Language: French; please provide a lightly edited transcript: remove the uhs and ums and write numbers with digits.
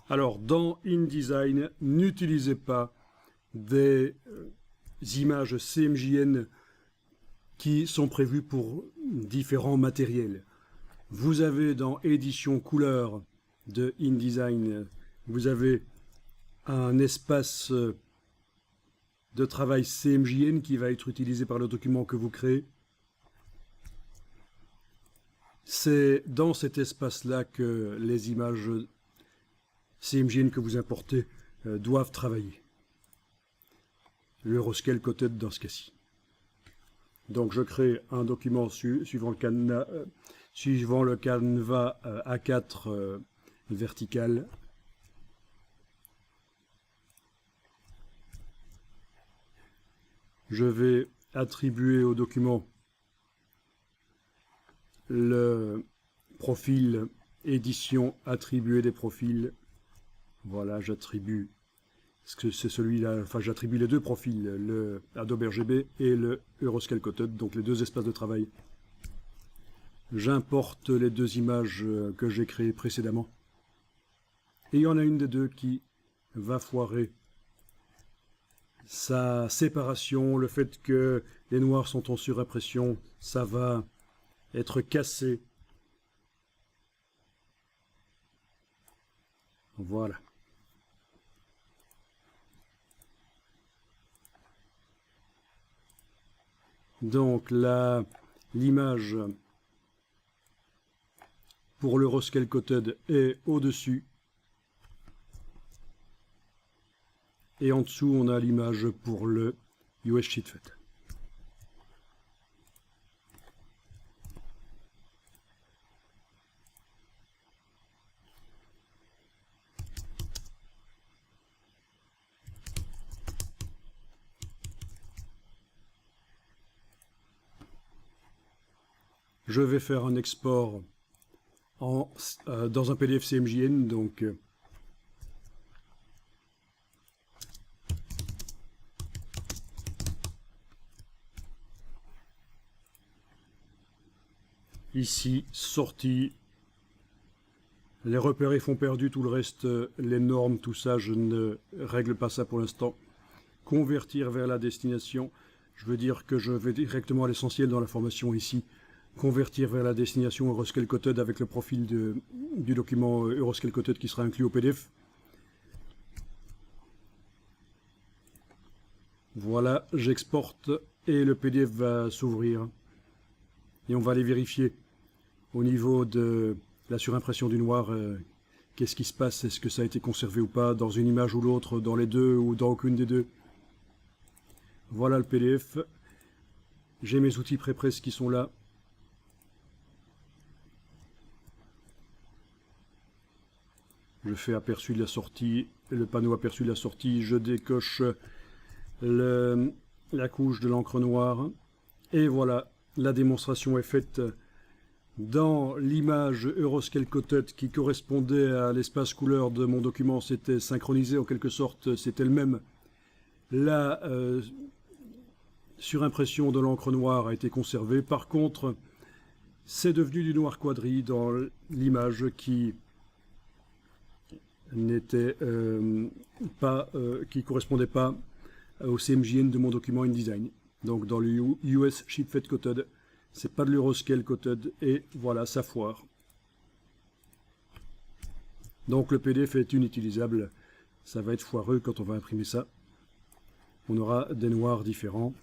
Alors, dans InDesign, n'utilisez pas des images CMJN qui sont prévues pour différents matériels. Vous avez dans Édition couleur de InDesign, vous avez un espace de travail CMJN qui va être utilisé par le document que vous créez. C'est dans cet espace-là que les images CMJN que vous importez doivent travailler. L'Euroscale Coated dans ce cas-ci. Donc je crée un document suivant le canevas A4 vertical. Je vais attribuer au document le profil édition, attribuer des profils. Voilà, j'attribue, c'est celui-là, enfin j'attribue les deux profils, le Adobe RGB et le Euroscale Coated, donc les deux espaces de travail. J'importe les deux images que j'ai créées précédemment. Et il y en a une des deux qui va foirer. Sa séparation, le fait que les noirs sont en surimpression, ça va être cassé. Voilà. Donc là, l'image pour l'Euroscale Coated est au-dessus. Et en dessous, on a l'image pour le US Sheetfed. Je vais faire un export dans un PDF CMJN, donc ici, sortie, les repères et fonds perdus, tout le reste, les normes, tout ça, je ne règle pas ça pour l'instant. Convertir vers la destination, je veux dire que je vais directement à l'essentiel dans la formation ici. Convertir vers la destination Euroscale Coated avec le profil du document Euroscale Coated qui sera inclus au PDF. Voilà, j'exporte et le PDF va s'ouvrir. Et on va aller vérifier au niveau de la surimpression du noir, qu'est-ce qui se passe, est-ce que ça a été conservé ou pas, dans une image ou l'autre, dans les deux ou dans aucune des deux. Voilà le PDF. J'ai mes outils pré-presse qui sont là. Je fais aperçu de la sortie, le panneau aperçu de la sortie, je décoche la couche de l'encre noire. Et voilà, la démonstration est faite dans l'image Euroscale Coated qui correspondait à l'espace couleur de mon document. C'était synchronisé en quelque sorte, c'était le même. La surimpression de l'encre noire a été conservée. Par contre, c'est devenu du noir quadri dans l'image qui n'était qui correspondait pas au CMJN de mon document InDesign. Donc dans le US Sheetfed Coated, c'est pas de l'Euroscale Coated et voilà, ça foire. Donc le PDF est inutilisable, ça va être foireux quand on va imprimer ça. On aura des noirs différents.